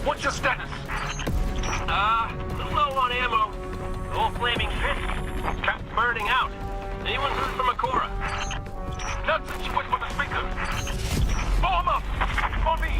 What's your status? Little low on ammo. Old flaming fist. Cap's burning out. Anyone heard from Akora? Johnson, she went for the speaker. Form up! On me!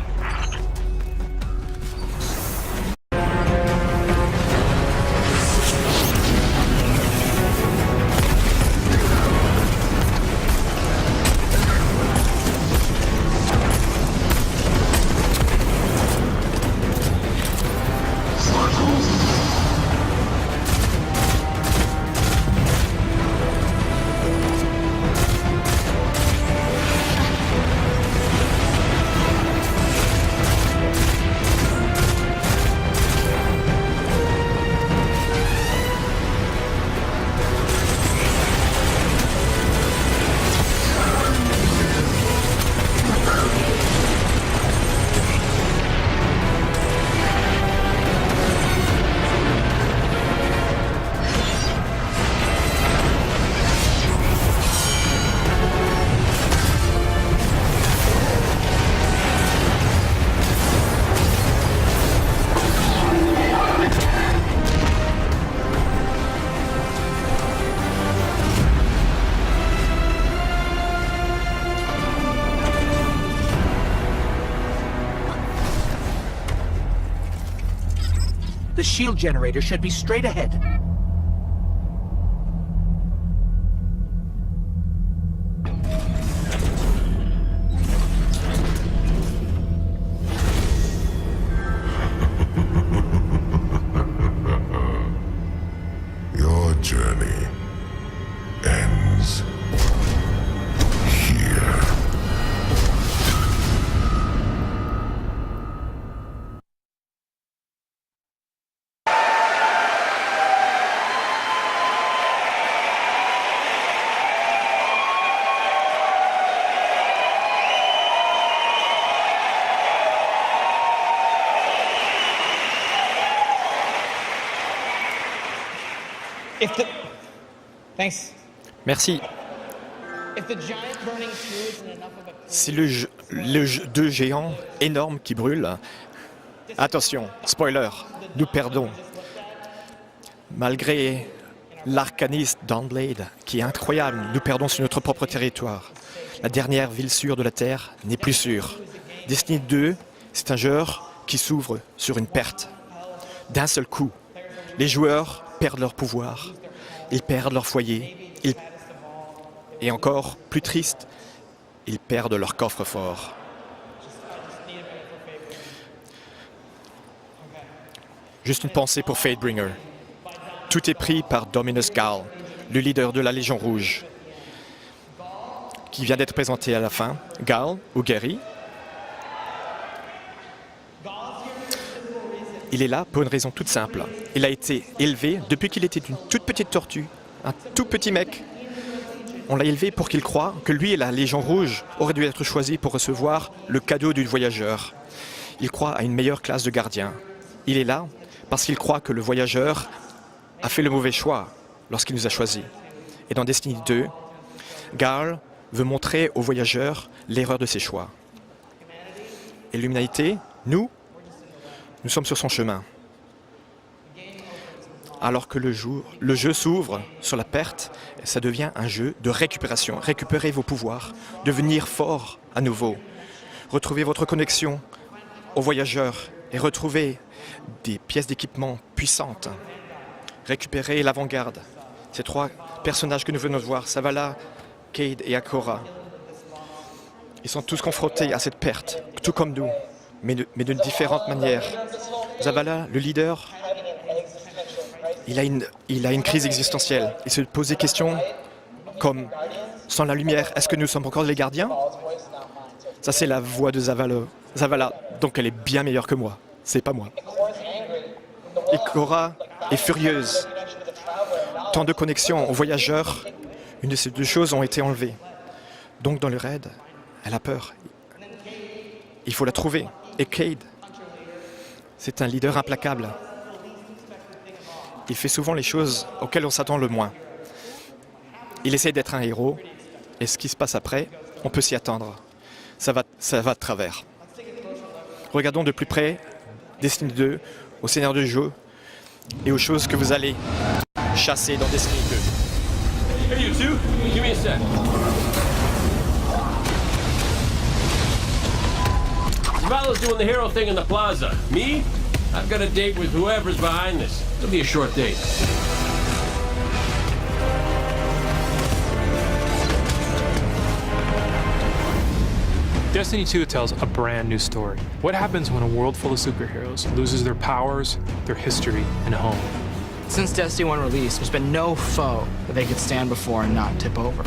The shield generator should be straight ahead. Your journey ends here. If the... Thanks. Merci. If the giant burning fuel isn't enough of a... C'est deux géants énormes qui brûlent. Attention, spoiler, nous perdons. Malgré l'arcaniste Dawnblade, qui est incroyable, nous perdons sur notre propre territoire. La dernière ville sûre de la Terre n'est plus sûre. Destiny 2, c'est un jeu qui s'ouvre sur une perte. D'un seul coup, les joueurs perdent leur pouvoir, ils perdent leur foyer, et encore plus triste, ils perdent leur coffre-fort. Juste une pensée pour Fatebringer. Tout est pris par Dominus Gall, le leader de la Légion Rouge, qui vient d'être présenté à la fin. Gall, ou Gary, il est là pour une raison toute simple. Il a été élevé depuis qu'il était une toute petite tortue, un tout petit mec. On l'a élevé pour qu'il croie que lui et la Légion Rouge auraient dû être choisis pour recevoir le cadeau du voyageur. Il croit à une meilleure classe de gardiens. Il est là parce qu'il croit que le voyageur a fait le mauvais choix lorsqu'il nous a choisis. Et dans Destiny 2, Gall veut montrer aux voyageurs l'erreur de ses choix. Et l'humanité, nous sommes sur son chemin. Alors que le jeu s'ouvre sur la perte, ça devient un jeu de récupération. Récupérez vos pouvoirs, devenir fort à nouveau. Retrouvez votre connexion aux voyageurs et retrouvez des pièces d'équipement puissantes. Récupérez l'avant-garde. Ces trois personnages que nous venons de voir, Zavala, Cayde et Akora, ils sont tous confrontés à cette perte, tout comme nous, mais de différentes manières. Zavala, le leader, il a une crise existentielle. Il se pose des questions comme, sans la lumière, est-ce que nous sommes encore les gardiens? Ça, c'est la voix de Zavala, donc elle est bien meilleure que moi. C'est pas moi. Et Cora est furieuse. Tant de connexions aux voyageurs, une de ces deux choses ont été enlevées. Donc dans le raid, elle a peur. Il faut la trouver. Et Cayde, c'est un leader implacable. Il fait souvent les choses auxquelles on s'attend le moins. Il essaie d'être un héros, et ce qui se passe après, on peut s'y attendre. Ça va de travers. Regardons de plus près Destiny 2, au Seigneur du jeu et aux choses que vous allez chasser dans Destiny 2. Hey, you two, give me a sec. Zavala's doing the hero thing in the plaza. Me? I've got a date with whoever's behind this. It'll be a short date. Destiny 2 tells a brand new story. What happens when a world full of superheroes loses their powers, their history, and home? Since Destiny 1 release, there's been no foe that they could stand before and not tip over.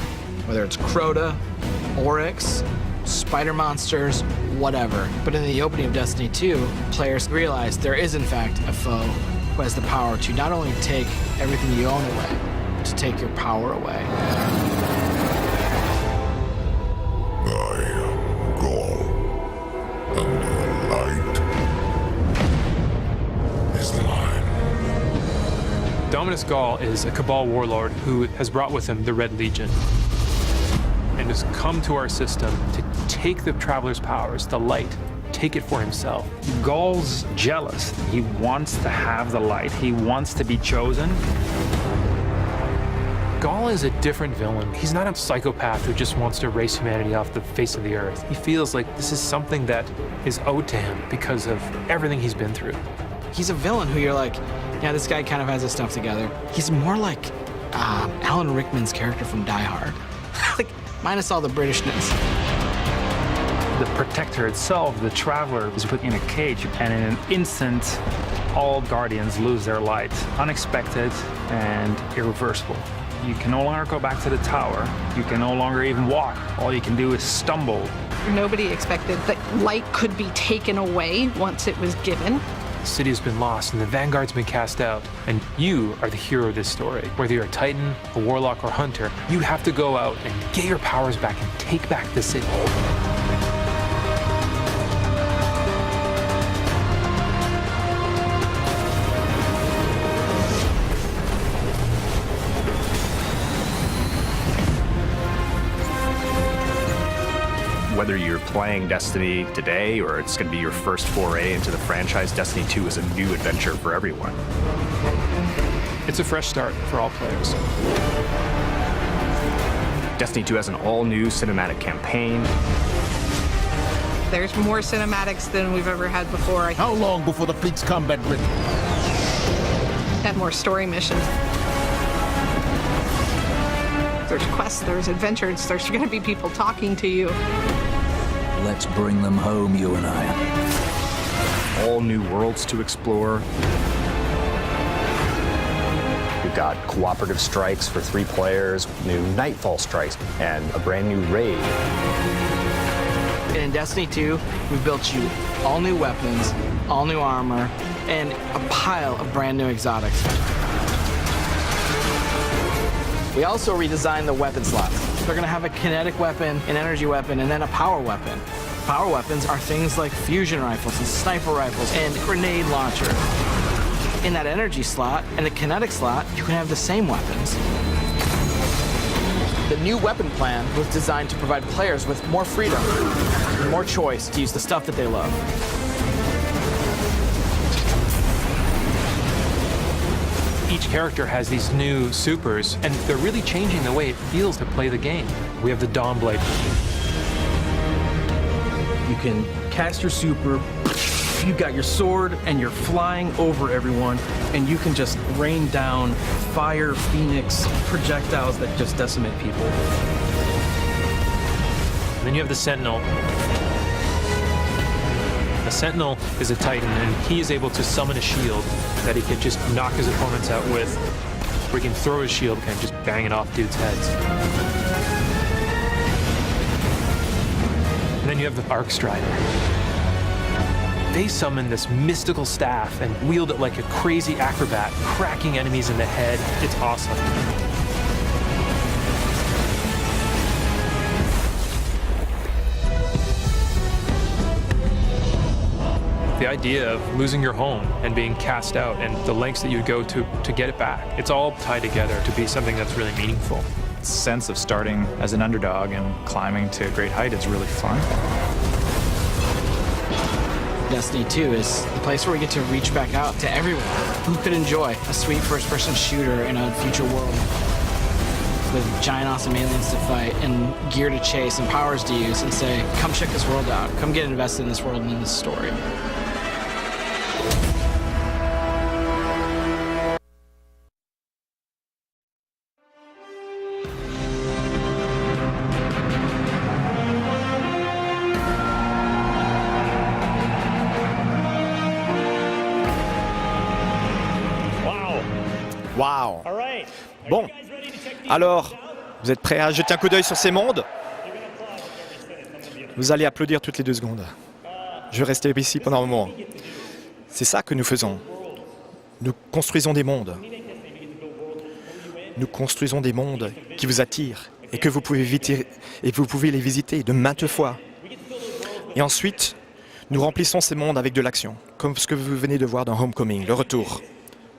Whether it's Crota, Oryx, spider monsters, whatever. But in the opening of Destiny 2, players realize there is in fact a foe who has the power to not only take everything you own away, but to take your power away. I am Gaul, and the light is mine. Dominus Gall is a Cabal warlord who has brought with him the Red Legion and has come to our system to take the Traveler's powers, the light, take it for himself. Gaul's jealous. He wants to have the light. He wants to be chosen. Gall is a different villain. He's not a psychopath who just wants to erase humanity off the face of the earth. He feels like this is something that is owed to him because of everything he's been through. He's a villain who you're like, yeah, this guy kind of has his stuff together. He's more like Alan Rickman's character from Die Hard. Like, minus all the Britishness. The Protector itself, the Traveler, is put in a cage, and in an instant, all Guardians lose their light. Unexpected and irreversible. You can no longer go back to the tower. You can no longer even walk. All you can do is stumble. Nobody expected that light could be taken away once it was given. The city has been lost and the Vanguard's been cast out. And you are the hero of this story. Whether you're a Titan, a Warlock, or Hunter, you have to go out and get your powers back and take back the city. Whether you're playing Destiny today or it's going to be your first foray into the franchise, Destiny 2 is a new adventure for everyone. It's a fresh start for all players. Destiny 2 has an all-new cinematic campaign. There's more cinematics than we've ever had before. How long before the fleet's combat ready? Had more story missions. There's quests, there's adventures, there's going to be people talking to you. Let's bring them home, you and I. All new worlds to explore. We've got cooperative strikes for 3 players, new Nightfall strikes, and a brand new raid. And in Destiny 2, we built you all new weapons, all new armor, and a pile of brand new exotics. We also redesigned the weapon slots. They're gonna have a kinetic weapon, an energy weapon, and then a power weapon. Power weapons are things like fusion rifles and sniper rifles and grenade launcher. In that energy slot and the kinetic slot, you can have the same weapons. The new weapon plan was designed to provide players with more freedom, more choice to use the stuff that they love. Each character has these new supers, and they're really changing the way it feels to play the game. We have the Dawnblade. You can cast your super, you've got your sword, and you're flying over everyone, and you can just rain down fire, phoenix, projectiles that just decimate people. And then you have the Sentinel. A Sentinel is a Titan, and he is able to summon a shield that he can just knock his opponents out with, or he can throw his shield and just bang it off dudes' heads. And then you have the Arc Strider. They summon this mystical staff and wield it like a crazy acrobat, cracking enemies in the head. It's awesome. The idea of losing your home and being cast out and the lengths that you go to get it back, it's all tied together to be something that's really meaningful. The sense of starting as an underdog and climbing to a great height is really fun. Destiny 2 is the place where we get to reach back out to everyone who could enjoy a sweet first-person shooter in a future world with giant awesome aliens to fight and gear to chase and powers to use and say, come check this world out, come get invested in this world and in this story. Waouh! Bon, alors, vous êtes prêts à jeter un coup d'œil sur ces mondes? Vous allez applaudir toutes les 2 secondes. Je vais rester ici pendant un moment. C'est ça que nous faisons. Nous construisons des mondes. Nous construisons des mondes qui vous attirent et que vous pouvez les visiter de maintes fois. Et ensuite, nous remplissons ces mondes avec de l'action, comme ce que vous venez de voir dans Homecoming, le retour.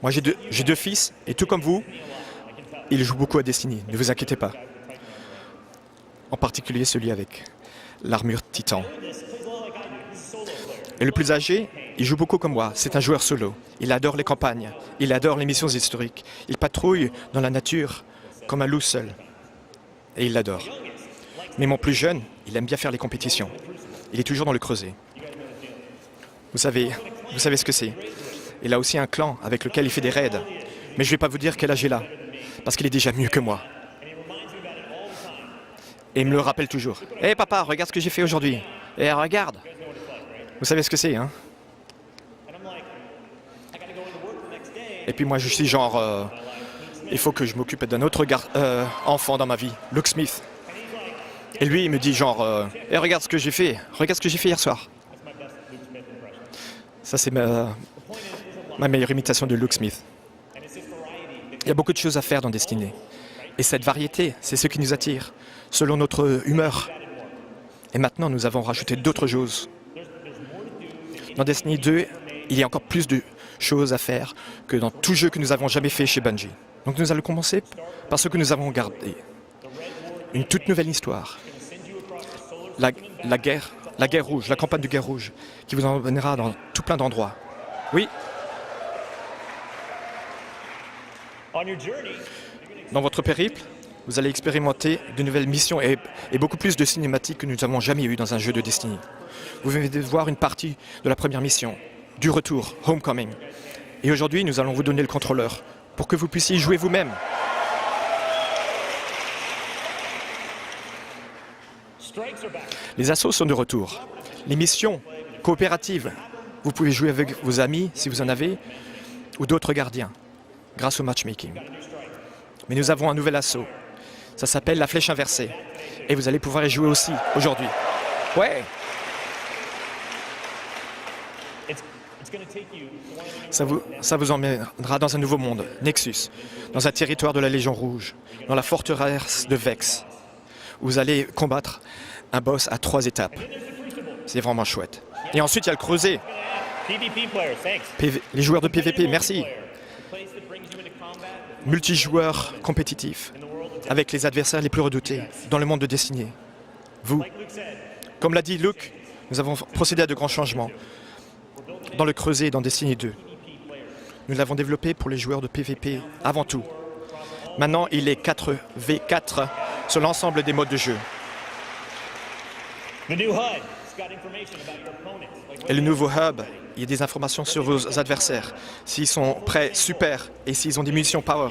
Moi, j'ai deux fils, et tout comme vous, ils jouent beaucoup à Destiny, ne vous inquiétez pas. En particulier celui avec l'armure Titan. Et le plus âgé, il joue beaucoup comme moi, c'est un joueur solo. Il adore les campagnes, il adore les missions historiques. Il patrouille dans la nature comme un loup seul. Et il l'adore. Mais mon plus jeune, il aime bien faire les compétitions. Il est toujours dans le creuset. Vous savez ce que c'est. Il a aussi un clan avec lequel il fait des raids. Mais je ne vais pas vous dire quel âge il a, parce qu'il est déjà mieux que moi. Et il me le rappelle toujours. « Hé papa, regarde ce que j'ai fait aujourd'hui. Et regarde !» Vous savez ce que c'est, hein? Et puis moi je suis genre... il faut que je m'occupe d'un autre enfant dans ma vie, Luke Smith. Et lui il me dit genre... Hé regarde ce que j'ai fait. Regarde ce que j'ai fait hier soir. Ça c'est ma meilleure imitation de Luke Smith. Il y a beaucoup de choses à faire dans Destiny. Et cette variété, c'est ce qui nous attire, selon notre humeur. Et maintenant, nous avons rajouté d'autres choses. Dans Destiny 2, il y a encore plus de choses à faire que dans tout jeu que nous avons jamais fait chez Bungie. Donc nous allons commencer par ce que nous avons gardé. Une toute nouvelle histoire. La guerre rouge, la campagne de guerre rouge, qui vous emmènera dans tout plein d'endroits. Oui. Dans votre périple, vous allez expérimenter de nouvelles missions et beaucoup plus de cinématiques que nous n'avons jamais eues dans un jeu de Destiny. Vous venez de voir une partie de la première mission, du retour, Homecoming. Et aujourd'hui, nous allons vous donner le contrôleur pour que vous puissiez y jouer vous-même. Les assauts sont de retour. Les missions coopératives, vous pouvez jouer avec vos amis, si vous en avez, ou d'autres gardiens, grâce au matchmaking. Mais nous avons un nouvel assaut. Ça s'appelle la flèche inversée. Et vous allez pouvoir y jouer aussi, aujourd'hui. Ouais! Ça vous emmènera dans un nouveau monde, Nexus, dans un territoire de la Légion Rouge, dans la forteresse de Vex, où vous allez combattre un boss à 3 étapes. C'est vraiment chouette. Et ensuite, il y a le creuset. Les joueurs de PvP, merci. Multijoueur compétitif, avec les adversaires les plus redoutés dans le monde de Destiny. Vous, comme l'a dit Luke, nous avons procédé à de grands changements dans le creuset dans Destiny 2. Nous l'avons développé pour les joueurs de PvP avant tout. Maintenant, il est 4v4 sur l'ensemble des modes de jeu. Et le nouveau hub, il y a des informations sur vos adversaires, s'ils sont prêts, super, et s'ils ont des munitions power.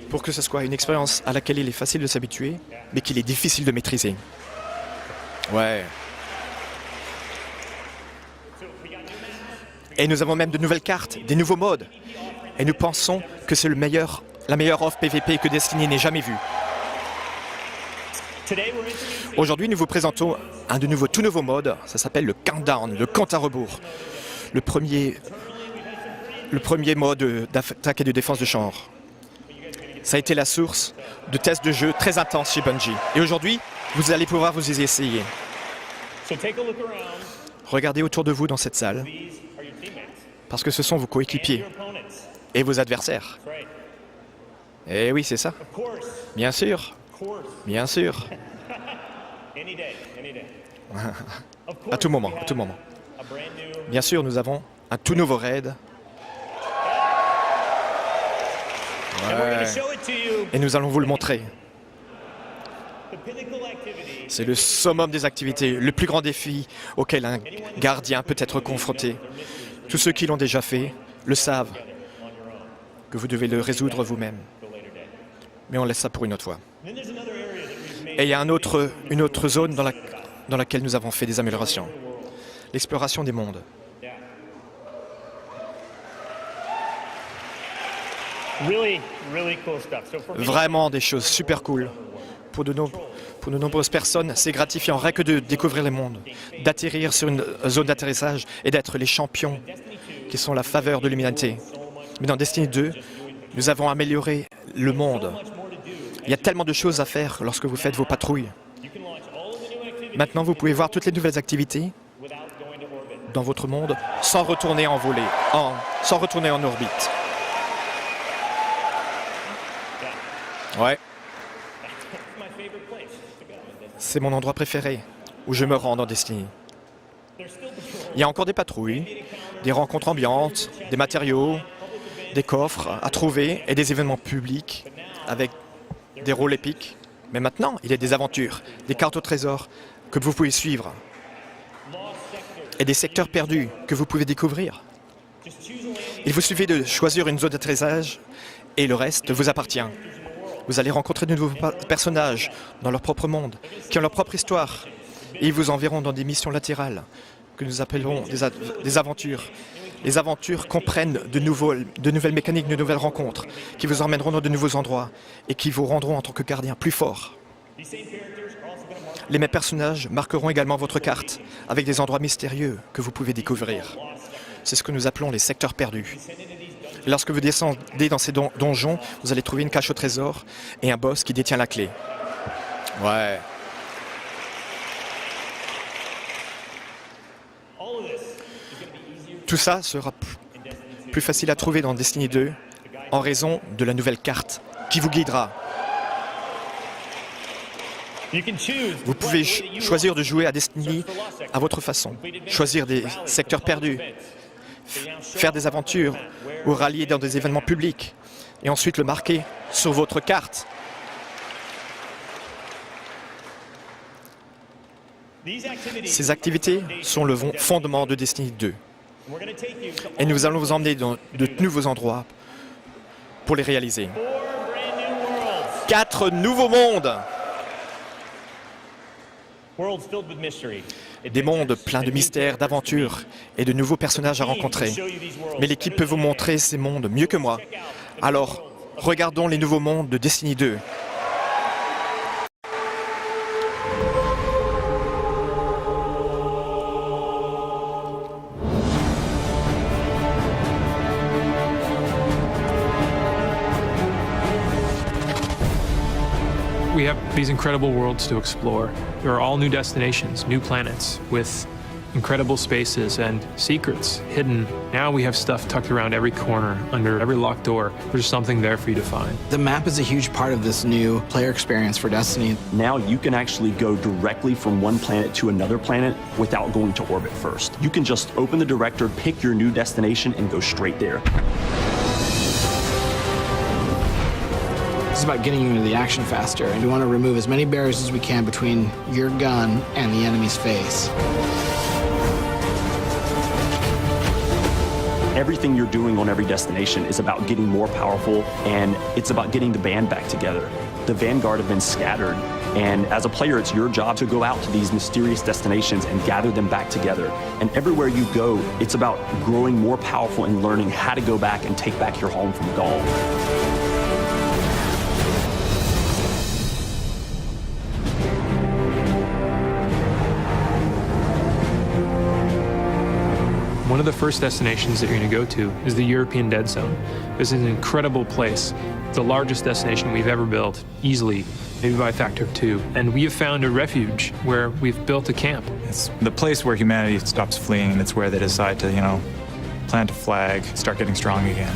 Pour que ce soit une expérience à laquelle il est facile de s'habituer, mais qu'il est difficile de maîtriser. Ouais. Et nous avons même de nouvelles cartes, des nouveaux modes. Et nous pensons que c'est la meilleure offre PvP que Destiny n'ait jamais vue. Aujourd'hui, nous vous présentons un tout nouveau mode, ça s'appelle le Countdown, le compte à rebours. Le premier mode d'attaque et de défense de genre. Ça a été la source de tests de jeu très intenses chez Bungie. Et aujourd'hui, vous allez pouvoir vous y essayer. Regardez autour de vous dans cette salle, parce que ce sont vos coéquipiers et vos adversaires. Eh oui, c'est ça. Bien sûr. Bien sûr. À tout moment, à tout moment. Bien sûr, nous avons un tout nouveau raid. Ouais. Et nous allons vous le montrer. C'est le summum des activités, le plus grand défi auquel un gardien peut être confronté. Tous ceux qui l'ont déjà fait le savent que vous devez le résoudre vous-même. Mais on laisse ça pour une autre fois. Et il y a une autre zone dans laquelle nous avons fait des améliorations. L'exploration des mondes. Vraiment des choses super cool. Pour de nombreuses personnes, c'est gratifiant rien que de découvrir les mondes, d'atterrir sur une zone d'atterrissage et d'être les champions qui sont la faveur de l'humanité. Mais dans Destiny 2, nous avons amélioré le monde. Il y a tellement de choses à faire lorsque vous faites vos patrouilles. Maintenant, vous pouvez voir toutes les nouvelles activités dans votre monde sans retourner en volée, sans retourner en orbite. Ouais. C'est mon endroit préféré où je me rends dans Destiny. Il y a encore des patrouilles, des rencontres ambiantes, des matériaux, des coffres à trouver et des événements publics avec des rôles épiques. Mais maintenant, il y a des aventures, des cartes au trésor que vous pouvez suivre et des secteurs perdus que vous pouvez découvrir. Il vous suffit de choisir une zone d'atterrissage et le reste vous appartient. Vous allez rencontrer de nouveaux personnages dans leur propre monde, qui ont leur propre histoire. Et ils vous enverront dans des missions latérales, que nous appellerons des aventures. Les aventures comprennent de nouvelles mécaniques, de nouvelles rencontres, qui vous emmèneront dans de nouveaux endroits et qui vous rendront en tant que gardien plus fort. Les mêmes personnages marqueront également votre carte, avec des endroits mystérieux que vous pouvez découvrir. C'est ce que nous appelons les secteurs perdus. Lorsque vous descendez dans ces donjons, vous allez trouver une cache au trésor et un boss qui détient la clé. Ouais. Tout ça sera plus facile à trouver dans Destiny 2 en raison de la nouvelle carte qui vous guidera. Vous pouvez choisir de jouer à Destiny à votre façon, choisir des secteurs perdus, faire des aventures ou rallier dans des événements publics et ensuite le marquer sur votre carte. Ces activités sont le fondement de Destiny 2 et nous allons vous emmener dans de nouveaux endroits pour les réaliser. 4 nouveaux mondes! Des mondes pleins de mystères, d'aventures et de nouveaux personnages à rencontrer. Mais l'équipe peut vous montrer ces mondes mieux que moi. Alors, regardons les nouveaux mondes de Destiny 2. We have these incredible worlds to explore. There are all new destinations, new planets, with incredible spaces and secrets hidden. Now we have stuff tucked around every corner, under every locked door. There's something there for you to find. The map is a huge part of this new player experience for Destiny. Now you can actually go directly from one planet to another planet without going to orbit first. You can just open the director, pick your new destination, and go straight there. It's about getting you into the action faster, and we want to remove as many barriers as we can between your gun and the enemy's face. Everything you're doing on every destination is about getting more powerful, and it's about getting the band back together. The Vanguard have been scattered, and as a player, it's your job to go out to these mysterious destinations and gather them back together. And everywhere you go, it's about growing more powerful and learning how to go back and take back your home from Gaul. One of the first destinations that you're going to go to is the European Dead Zone. This is an incredible place, the largest destination we've ever built, easily, maybe by a factor of 2. And we have found a refuge where we've built a camp. It's the place where humanity stops fleeing, and it's where they decide to, plant a flag, start getting strong again.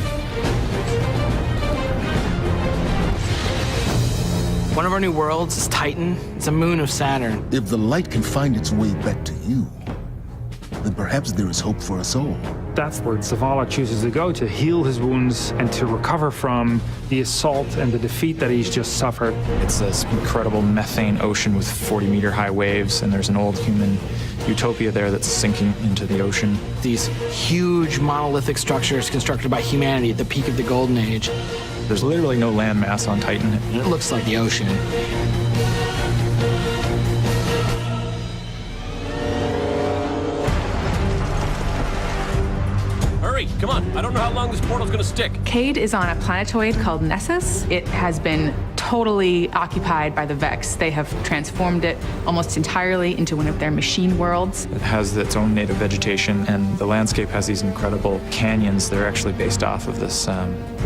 One of our new worlds is Titan. It's a moon of Saturn. If the light can find its way back to you, then perhaps there is hope for us all. That's where Zavala chooses to go to heal his wounds and to recover from the assault and the defeat that he's just suffered. It's this incredible methane ocean with 40-meter high waves, and there's an old human utopia there that's sinking into the ocean. These huge monolithic structures constructed by humanity at the peak of the Golden Age. There's literally no landmass on Titan. It looks like the ocean. Hurry, come on. I don't know how long this portal's gonna stick. Cade is on a planetoid called Nessus. It has been totally occupied by the Vex. They have transformed it almost entirely into one of their machine worlds. It has its own native vegetation, and the landscape has these incredible canyons. They're actually based off of this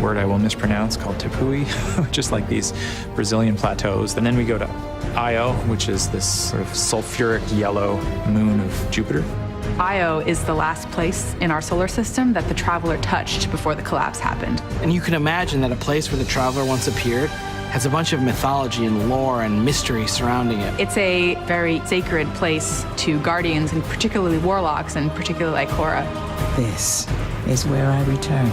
word I will mispronounce called Tepui, just like these Brazilian plateaus. And then we go to Io, which is this sort of sulfuric yellow moon of Jupiter. Io is the last place in our solar system that the Traveler touched before the collapse happened. And you can imagine that a place where the Traveler once appeared has a bunch of mythology and lore and mystery surrounding it. It's a very sacred place to Guardians, and particularly Warlocks, and particularly Ikora. This is where I return.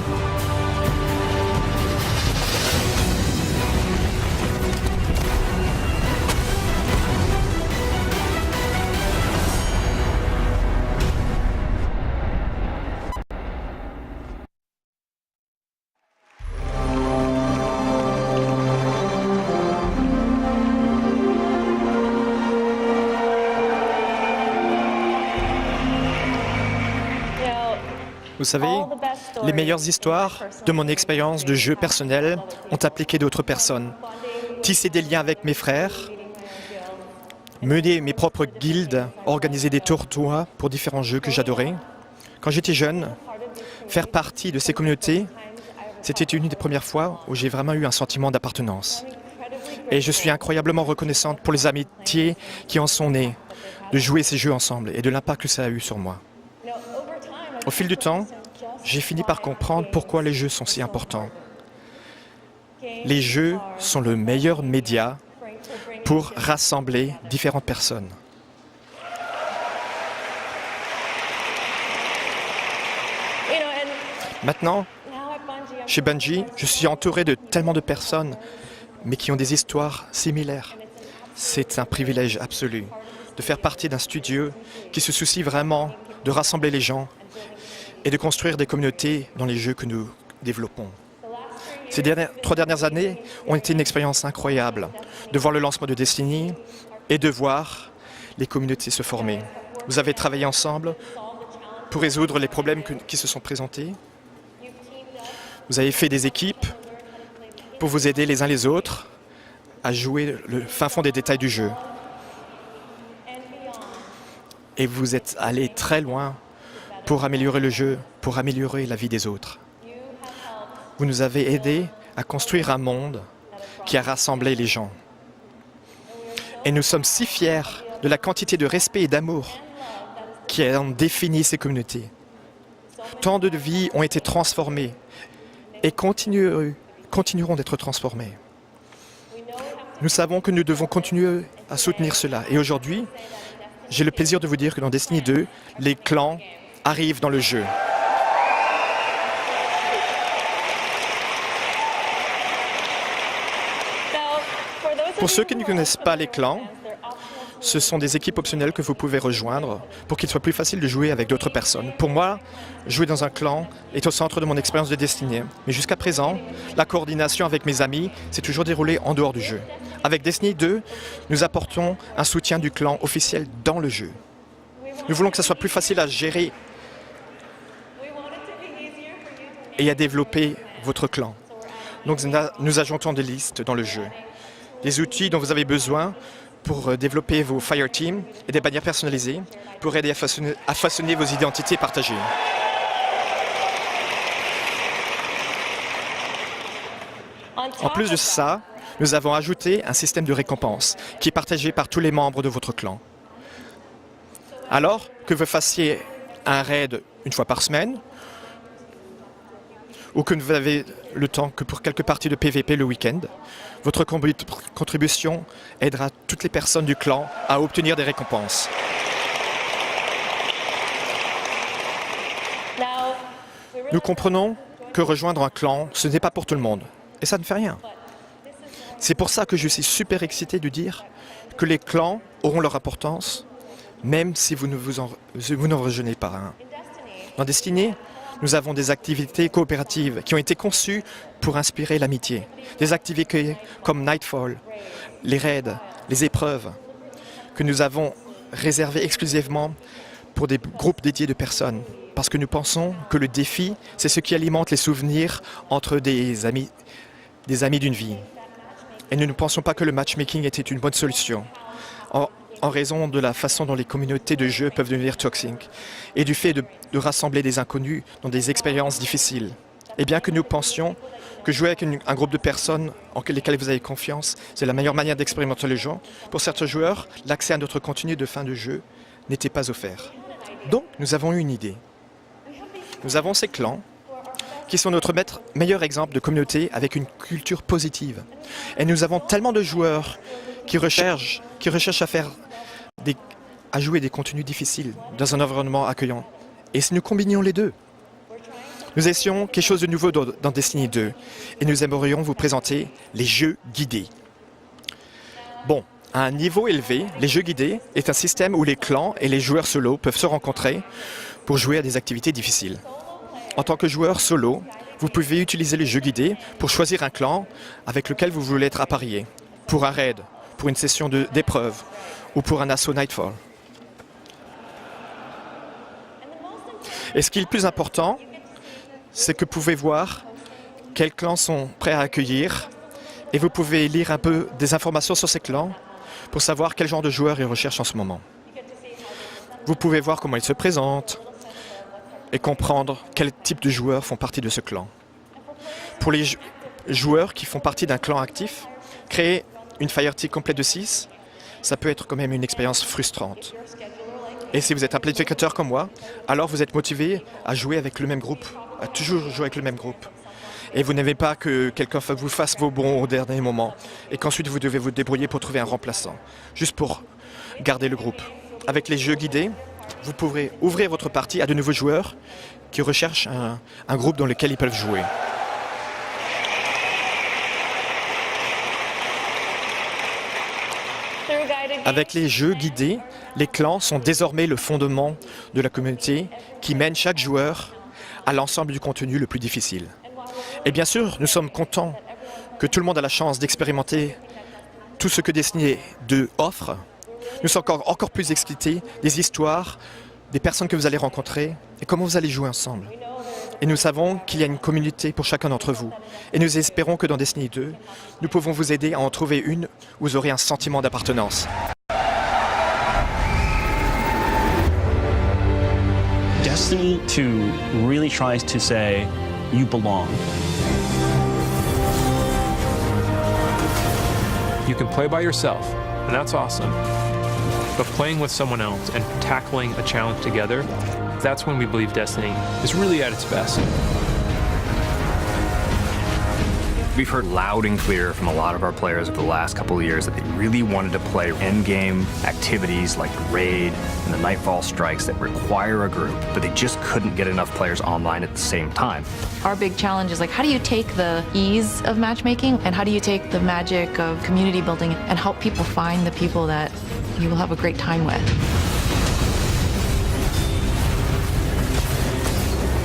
Vous savez, les meilleures histoires de mon expérience de jeu personnel ont appliqué d'autres personnes. Tisser des liens avec mes frères, mener mes propres guildes, organiser des tournois pour différents jeux que j'adorais. Quand j'étais jeune, faire partie de ces communautés, c'était une des premières fois où j'ai vraiment eu un sentiment d'appartenance. Et je suis incroyablement reconnaissante pour les amitiés qui en sont nées, de jouer ces jeux ensemble et de l'impact que ça a eu sur moi. Au fil du temps, j'ai fini par comprendre pourquoi les jeux sont si importants. Les jeux sont le meilleur média pour rassembler différentes personnes. Maintenant, chez Bungie, je suis entouré de tellement de personnes, mais qui ont des histoires similaires. C'est un privilège absolu de faire partie d'un studio qui se soucie vraiment de rassembler les gens et de construire des communautés dans les jeux que nous développons. Ces 3 dernières années ont été une expérience incroyable, de voir le lancement de Destiny et de voir les communautés se former. Vous avez travaillé ensemble pour résoudre les problèmes qui se sont présentés. Vous avez fait des équipes pour vous aider les uns les autres à jouer le fin fond des détails du jeu. Et vous êtes allés très loin pour améliorer le jeu, pour améliorer la vie des autres. Vous nous avez aidés à construire un monde qui a rassemblé les gens. Et nous sommes si fiers de la quantité de respect et d'amour qui ont défini ces communautés. Tant de vies ont été transformées et continueront d'être transformées. Nous savons que nous devons continuer à soutenir cela. Et aujourd'hui, j'ai le plaisir de vous dire que dans Destiny 2, les clans arrivent dans le jeu. Pour ceux qui ne connaissent pas les clans, ce sont des équipes optionnelles que vous pouvez rejoindre pour qu'il soit plus facile de jouer avec d'autres personnes. Pour moi, jouer dans un clan est au centre de mon expérience de Destiny. Mais jusqu'à présent, la coordination avec mes amis s'est toujours déroulée en dehors du jeu. Avec Destiny 2, nous apportons un soutien du clan officiel dans le jeu. Nous voulons que ça soit plus facile à gérer et à développer votre clan. Donc nous ajoutons des listes dans le jeu. Des outils dont vous avez besoin pour développer vos Fireteam et des bannières personnalisées pour aider à façonner vos identités partagées. En plus de ça, nous avons ajouté un système de récompense qui est partagé par tous les membres de votre clan. Alors que vous fassiez un raid une fois par semaine, ou que vous avez le temps que pour quelques parties de PVP le week-end, votre contribution aidera toutes les personnes du clan à obtenir des récompenses. Nous comprenons que rejoindre un clan, ce n'est pas pour tout le monde. Et ça ne fait rien. C'est pour ça que je suis super excité de dire que les clans auront leur importance, même si vous n'en rejoignez pas un. Dans Destiny, nous avons des activités coopératives qui ont été conçues pour inspirer l'amitié. Des activités comme Nightfall, les raids, les épreuves, que nous avons réservées exclusivement pour des groupes dédiés de personnes. Parce que nous pensons que le défi, c'est ce qui alimente les souvenirs entre des amis d'une vie. Et nous ne pensons pas que le matchmaking était une bonne solution, en raison de la façon dont les communautés de jeu peuvent devenir toxiques et du fait de rassembler des inconnus dans des expériences difficiles. Et bien que nous pensions que jouer avec un groupe de personnes en lesquelles vous avez confiance, c'est la meilleure manière d'expérimenter le jeu, pour certains joueurs, l'accès à notre contenu de fin de jeu n'était pas offert. Donc, nous avons eu une idée. Nous avons ces clans qui sont notre meilleur exemple de communauté avec une culture positive. Et nous avons tellement de joueurs qui recherchent à jouer des contenus difficiles dans un environnement accueillant. Et si nous combinions les deux, nous essayons quelque chose de nouveau dans Destiny 2 et nous aimerions vous présenter les jeux guidés. Bon, à un niveau élevé, les jeux guidés est un système où les clans et les joueurs solo peuvent se rencontrer pour jouer à des activités difficiles. En tant que joueur solo, vous pouvez utiliser les jeux guidés pour choisir un clan avec lequel vous voulez être apparié, pour un raid, pour une session d'épreuve ou pour un assaut Nightfall. Et ce qui est le plus important, c'est que vous pouvez voir quels clans sont prêts à accueillir et vous pouvez lire un peu des informations sur ces clans pour savoir quel genre de joueurs ils recherchent en ce moment. Vous pouvez voir comment ils se présentent et comprendre quel type de joueurs font partie de ce clan. Pour les joueurs qui font partie d'un clan actif, créer une Fireteam complète de 6, ça peut être quand même une expérience frustrante. Et si vous êtes un planificateur comme moi, alors vous êtes motivé à jouer avec le même groupe, à toujours jouer avec le même groupe. Et vous n'avez pas que quelqu'un vous fasse vos bons au dernier moment et qu'ensuite vous devez vous débrouiller pour trouver un remplaçant, juste pour garder le groupe. Avec les jeux guidés, vous pourrez ouvrir votre partie à de nouveaux joueurs qui recherchent un groupe dans lequel ils peuvent jouer. Avec les jeux guidés, les clans sont désormais le fondement de la communauté qui mène chaque joueur à l'ensemble du contenu le plus difficile. Et bien sûr, nous sommes contents que tout le monde a la chance d'expérimenter tout ce que Destiny 2 offre. Nous sommes encore plus excités des histoires, des personnes que vous allez rencontrer et comment vous allez jouer ensemble. Et nous savons qu'il y a une communauté pour chacun d'entre vous. Et nous espérons que dans Destiny 2, nous pouvons vous aider à en trouver une où vous aurez un sentiment d'appartenance. Destiny 2 really tries to say, you belong. You can play by yourself, and that's awesome. But playing with someone else and tackling a challenge together, that's when we believe Destiny is really at its best. We've heard loud and clear from a lot of our players over the last couple of years that they really wanted to play endgame activities like the raid and the Nightfall strikes that require a group, but they just couldn't get enough players online at the same time. Our big challenge is like, how do you take the ease of matchmaking and how do you take the magic of community building and help people find the people that you will have a great time with?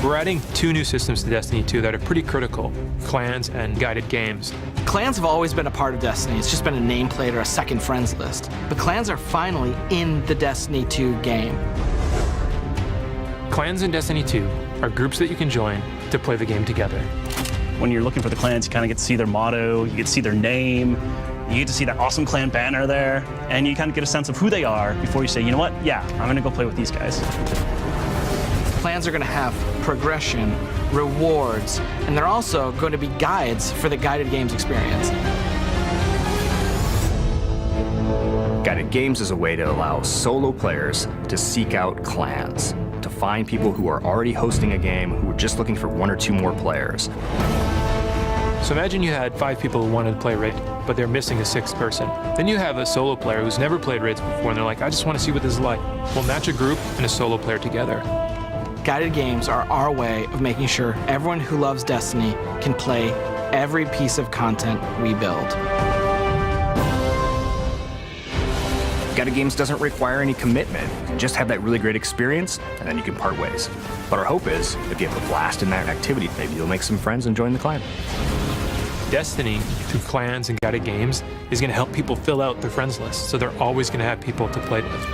We're adding 2 new systems to Destiny 2 that are pretty critical, clans and guided games. Clans have always been a part of Destiny. It's just been a nameplate or a second friends list. But clans are finally in the Destiny 2 game. Clans in Destiny 2 are groups that you can join to play the game together. When you're looking for the clans, you kind of get to see their motto, you get to see their name, you get to see that awesome clan banner there, and you kind of get a sense of who they are before you say, you know what, yeah, I'm gonna go play with these guys. Clans are going to have progression, rewards, and they're also going to be guides for the guided games experience. Guided Games is a way to allow solo players to seek out clans, to find people who are already hosting a game who are just looking for 1 or 2 more players. So imagine you had 5 people who wanted to play Raid, but they're missing a 6th person. Then you have a solo player who's never played Raids before, and they're like, I just want to see what this is like. We'll match a group and a solo player together. Guided games are our way of making sure everyone who loves Destiny can play every piece of content we build. Guided Games doesn't require any commitment. You can just have that really great experience, and then you can part ways. But our hope is, if you have a blast in that activity, maybe you'll make some friends and join the clan. Destiny, through clans and guided games, is going to help people fill out their friends list, so they're always going to have people to play with.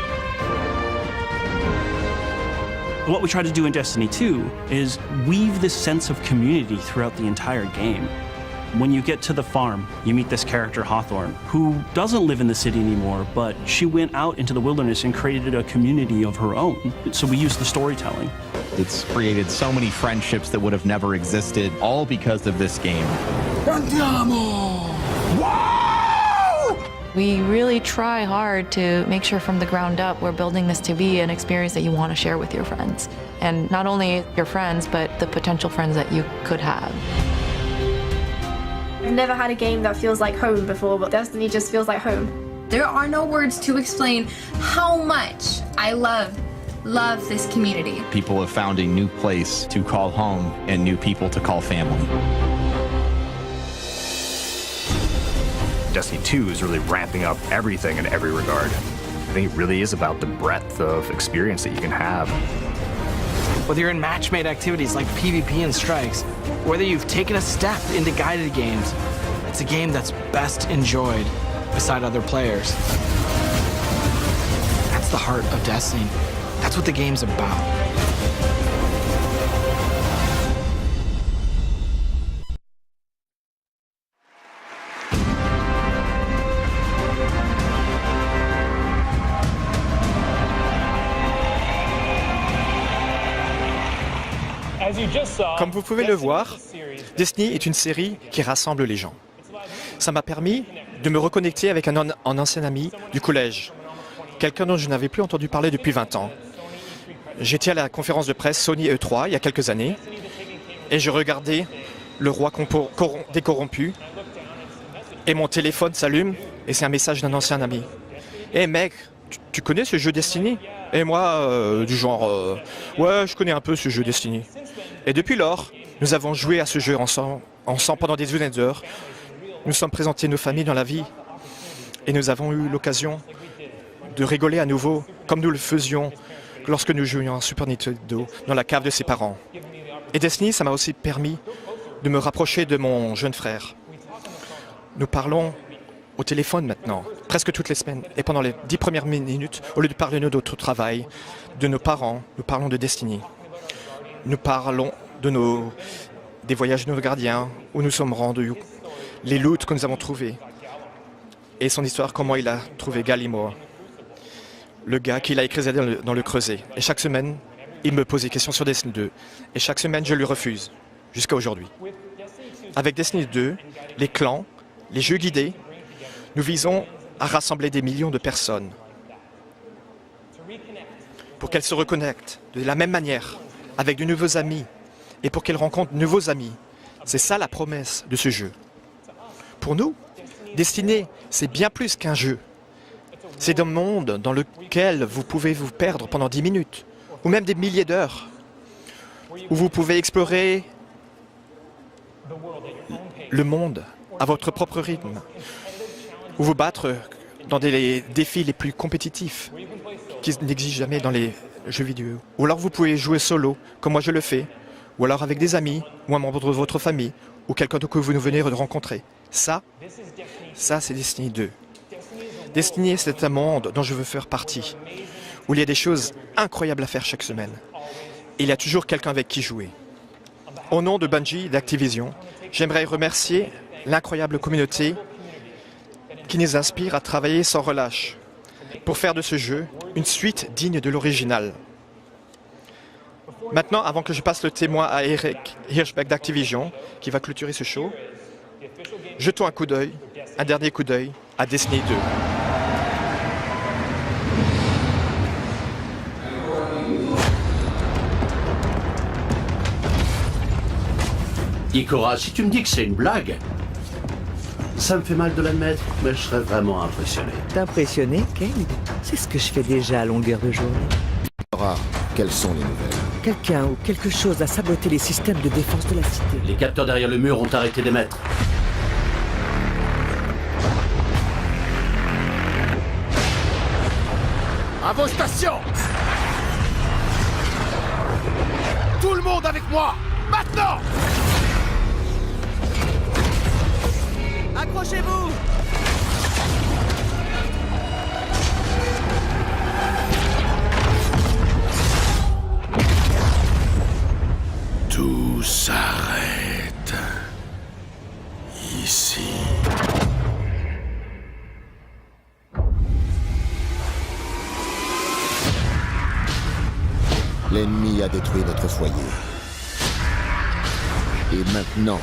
What we try to do in Destiny 2 is weave this sense of community throughout the entire game. When you get to the farm, you meet this character, Hawthorne, who doesn't live in the city anymore, but she went out into the wilderness and created a community of her own. So we use the storytelling. It's created so many friendships that would have never existed, all because of this game. Andiamo! We really try hard to make sure from the ground up we're building this to be an experience that you want to share with your friends. And not only your friends, but the potential friends that you could have. I've never had a game that feels like home before, but Destiny just feels like home. There are no words to explain how much I love this community. People have found a new place to call home and new people to call family. Destiny 2 is really ramping up everything in every regard. I think it really is about the breadth of experience that you can have. Whether you're in match-made activities like PvP and strikes, whether you've taken a step into guided games, it's a game that's best enjoyed beside other players. That's the heart of Destiny. That's what the game's about. Comme vous pouvez le voir, Destiny est une série qui rassemble les gens. Ça m'a permis de me reconnecter avec un ancien ami du collège, quelqu'un dont je n'avais plus entendu parler depuis 20 ans. J'étais à la conférence de presse Sony E3 il y a quelques années et je regardais le roi décorrompu et mon téléphone s'allume et c'est un message d'un ancien ami. « Hey mec, tu connais ce jeu Destiny ?» Et moi, du genre, ouais, je connais un peu ce jeu Destiny. Et depuis lors, nous avons joué à ce jeu ensemble pendant des dizaines d'heures. Nous sommes présentés nos familles dans la vie. Et nous avons eu l'occasion de rigoler à nouveau, comme nous le faisions lorsque nous jouions à Super Nintendo dans la cave de ses parents. Et Destiny, ça m'a aussi permis de me rapprocher de mon jeune frère. Nous parlons au téléphone maintenant, presque toutes les semaines. Et pendant les 10 premières minutes, au lieu de parler de notre travail, de nos parents, nous parlons de Destiny. Nous parlons des voyages de nos gardiens, où nous sommes rendus, les loots que nous avons trouvés, et son histoire, comment il a trouvé Gallimore, le gars qu'il a écrasé dans le creuset. Et chaque semaine, il me pose des questions sur Destiny 2. Et chaque semaine, je lui refuse, jusqu'à aujourd'hui. Avec Destiny 2, les clans, les jeux guidés, nous visons à rassembler des millions de personnes pour qu'elles se reconnectent de la même manière avec de nouveaux amis et pour qu'elles rencontrent de nouveaux amis. C'est ça la promesse de ce jeu. Pour nous, Destiny, c'est bien plus qu'un jeu. C'est un monde dans lequel vous pouvez vous perdre pendant 10 minutes ou même des milliers d'heures, où vous pouvez explorer le monde à votre propre rythme, ou vous battre dans des défis les plus compétitifs qui n'existent jamais dans les jeux vidéo. Ou alors vous pouvez jouer solo, comme moi je le fais, ou alors avec des amis, ou un membre de votre famille, ou quelqu'un que vous venez de rencontrer. Ça c'est Destiny 2. Destiny, c'est un monde dont je veux faire partie, où il y a des choses incroyables à faire chaque semaine. Et il y a toujours quelqu'un avec qui jouer. Au nom de Bungie et d'Activision, j'aimerais remercier l'incroyable communauté qui nous inspire à travailler sans relâche pour faire de ce jeu une suite digne de l'original. Maintenant, avant que je passe le témoin à Eric Hirschberg d'Activision, qui va clôturer ce show, jetons un dernier coup d'œil à Destiny 2. Ikora, si tu me dis que c'est une blague, ça me fait mal de l'admettre, mais je serais vraiment impressionné. T'impressionner, Cade? C'est ce que je fais déjà à longueur de journée. Ikora, quelles sont les nouvelles? Quelqu'un ou quelque chose a saboté les systèmes de défense de la cité. Les capteurs derrière le mur ont arrêté d'émettre. À vos stations! Tout le monde avec moi! Maintenant! Accrochez-vous! Tout s'arrête ici. L'ennemi a détruit notre foyer. Et maintenant,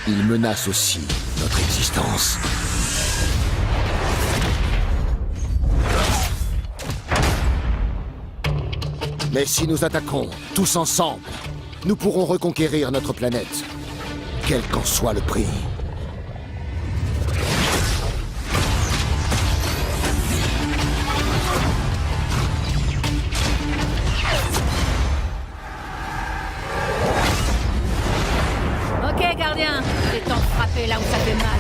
il menace aussi notre existence. Mais si nous attaquons tous ensemble, nous pourrons reconquérir notre planète, quel qu'en soit le prix. Ok, gardien, il est temps de frapper là où ça fait mal.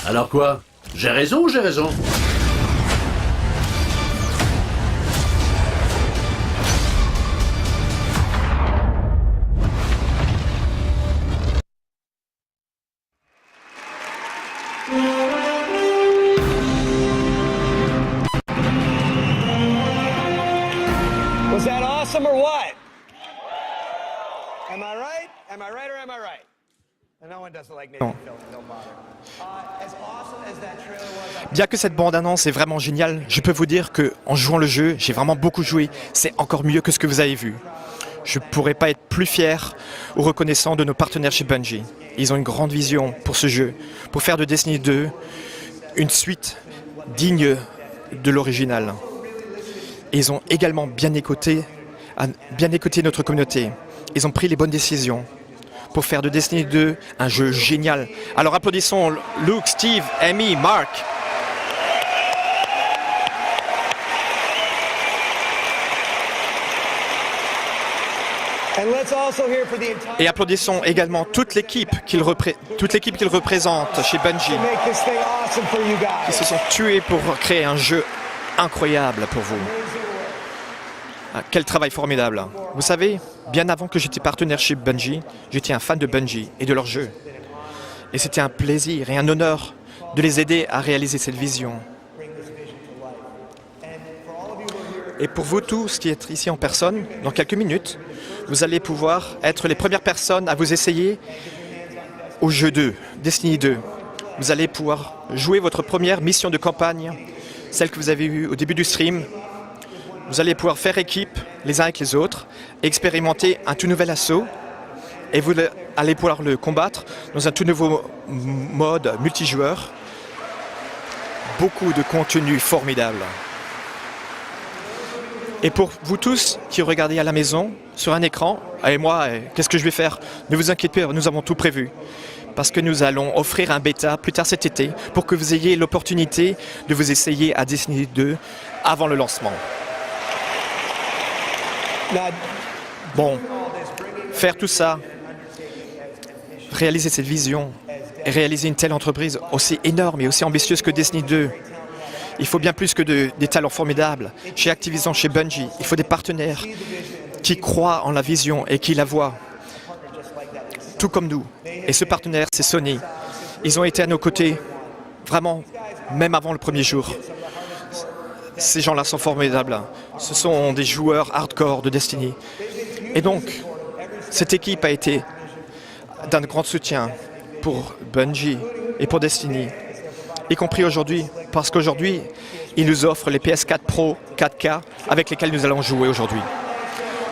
Alors quoi? J'ai raison ou j'ai raison? Was that awesome or what? Am I right? Am I right or am I right? No one doesn't like Nathan Fillion, don't bother. As awesome as that trailer was, Bien que cette bande-annonce est vraiment géniale, je peux vous dire que en jouant le jeu, j'ai vraiment beaucoup joué. C'est encore mieux que ce que vous avez vu. Je ne pourrais pas être plus fier ou reconnaissant de nos partenaires chez Bungie. Ils ont une grande vision pour ce jeu, pour faire de Destiny 2 une suite digne de l'original. Et ils ont également bien écouté notre communauté. Ils ont pris les bonnes décisions pour faire de Destiny 2 un jeu génial. Alors applaudissons Luke, Steve, Amy, Mark. and let's also hear for the entire Et applaudissons également toute l'équipe qu'il représente chez Bungie, to make this thing awesome for you qui guys. se sont tués pour créer un jeu incroyable pour vous. Ah, quel travail formidable. Vous savez, bien avant que j'étais partenaire chez Bungie, j'étais un fan de Bungie et de leur jeu. Et c'était un plaisir et un honneur de les aider à réaliser cette vision. Et pour vous tous qui êtes ici en personne, dans quelques minutes, vous allez pouvoir être les premières personnes à vous essayer au jeu 2, Destiny 2. Vous allez pouvoir jouer votre première mission de campagne, celle que vous avez eue au début du stream. Vous allez pouvoir faire équipe les uns avec les autres, expérimenter un tout nouvel assaut, et vous allez pouvoir le combattre dans un tout nouveau mode multijoueur. Beaucoup de contenu formidable. Et pour vous tous qui regardez à la maison, sur un écran, et moi, qu'est-ce que je vais faire? Ne vous inquiétez pas, nous avons tout prévu. Parce que nous allons offrir un bêta plus tard cet été pour que vous ayez l'opportunité de vous essayer à Destiny 2 avant le lancement. Bon, faire tout ça, réaliser cette vision et réaliser une telle entreprise aussi énorme et aussi ambitieuse que Destiny 2, il faut bien plus que des talents formidables. Chez Activision, chez Bungie, il faut des partenaires qui croient en la vision et qui la voient, tout comme nous. Et ce partenaire, c'est Sony. Ils ont été à nos côtés, vraiment, même avant le premier jour. Ces gens-là sont formidables. Ce sont des joueurs hardcore de Destiny. Et donc, cette équipe a été d'un grand soutien pour Bungie et pour Destiny, y compris aujourd'hui, parce qu'aujourd'hui, ils nous offrent les PS4 Pro 4K avec lesquels nous allons jouer aujourd'hui.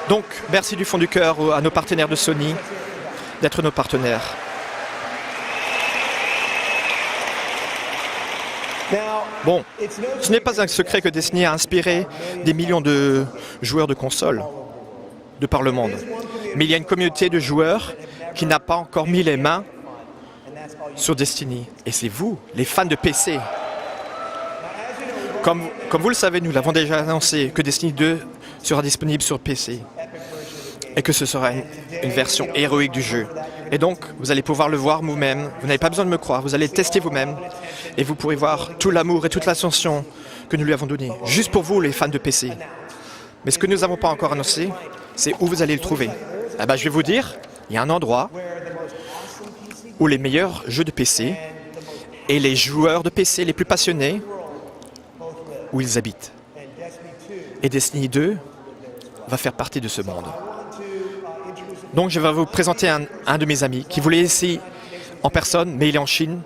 Donc, merci du fond du cœur à nos partenaires de Sony d'être nos partenaires. Bon, ce n'est pas un secret que Destiny a inspiré des millions de joueurs de consoles de par le monde. Mais il y a une communauté de joueurs qui n'a pas encore mis les mains sur Destiny. Et c'est vous, les fans de PC. Comme vous le savez, nous l'avons déjà annoncé, que Destiny 2 sera disponible sur PC. Et que ce sera une version héroïque du jeu. Et donc, vous allez pouvoir le voir vous-même. Vous n'avez pas besoin de me croire, vous allez le tester vous-même. Et vous pourrez voir tout l'amour et toute l'attention que nous lui avons donné. Juste pour vous, les fans de PC. Mais ce que nous n'avons pas encore annoncé, c'est où vous allez le trouver. Eh ben, je vais vous dire, il y a un endroit où les meilleurs jeux de PC et les joueurs de PC les plus passionnés, où ils habitent. Et Destiny 2 va faire partie de ce monde. Donc je vais vous présenter un de mes amis qui voulait ici en personne, mais il est en Chine.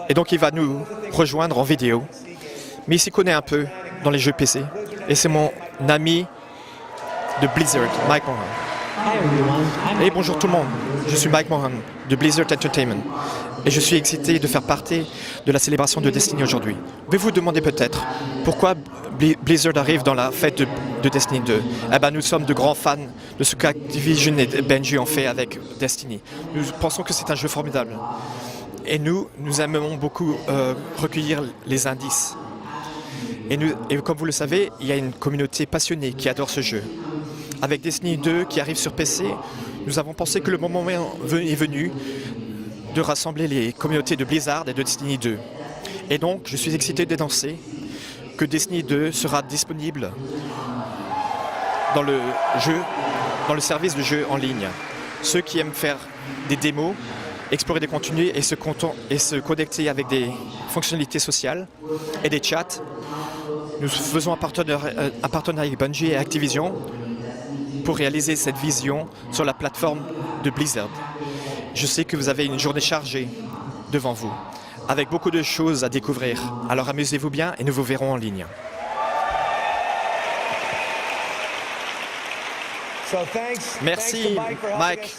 Et donc il va nous rejoindre en vidéo. Mais il s'y connaît un peu dans les jeux PC. Et c'est mon ami de Blizzard, Mike Mohan. Et bonjour tout le monde, je suis Mike Mohan de Blizzard Entertainment. Et je suis excité de faire partie de la célébration de Destiny aujourd'hui. Vous vous demandez peut-être pourquoi Blizzard arrive dans la fête de Destiny 2. Eh ben, nous sommes de grands fans de ce qu'Activision et Bungie ont fait avec Destiny. Nous pensons que c'est un jeu formidable. Et nous aimons beaucoup recueillir les indices. Et comme vous le savez, il y a une communauté passionnée qui adore ce jeu. Avec Destiny 2 qui arrive sur PC, nous avons pensé que le moment est venu de rassembler les communautés de Blizzard et de Destiny 2. Et donc, je suis excité d'annoncer que Destiny 2 sera disponible dans le service de jeu en ligne. Ceux qui aiment faire des démos, explorer des contenus et se connecter avec des fonctionnalités sociales et des chats, nous faisons un partenariat avec Bungie et Activision pour réaliser cette vision sur la plateforme de Blizzard. Je sais que vous avez une journée chargée devant vous, avec beaucoup de choses à découvrir. Alors amusez-vous bien et nous vous verrons en ligne. Merci Mike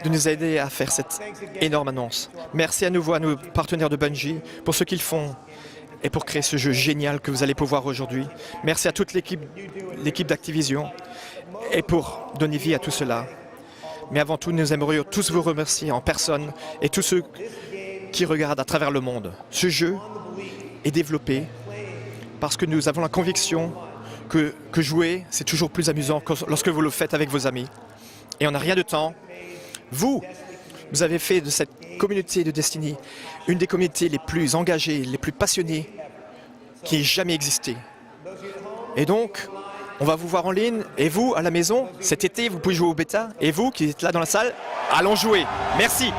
de nous aider à faire cette énorme annonce. Merci à nouveau à nos partenaires de Bungie pour ce qu'ils font et pour créer ce jeu génial que vous allez pouvoir aujourd'hui. Merci à toute l'équipe d'Activision et pour donner vie à tout cela. Mais avant tout, nous aimerions tous vous remercier en personne et tous ceux qui regardent à travers le monde. Ce jeu est développé parce que nous avons la conviction que jouer, c'est toujours plus amusant lorsque vous le faites avec vos amis. Et on n'a rien de temps. Vous avez fait de cette communauté de Destiny une des communautés les plus engagées, les plus passionnées qui ait jamais existé. Et donc, on va vous voir en ligne, et vous, à la maison, cet été, vous pouvez jouer au bêta, et vous, qui êtes là dans la salle, allons jouer. Merci.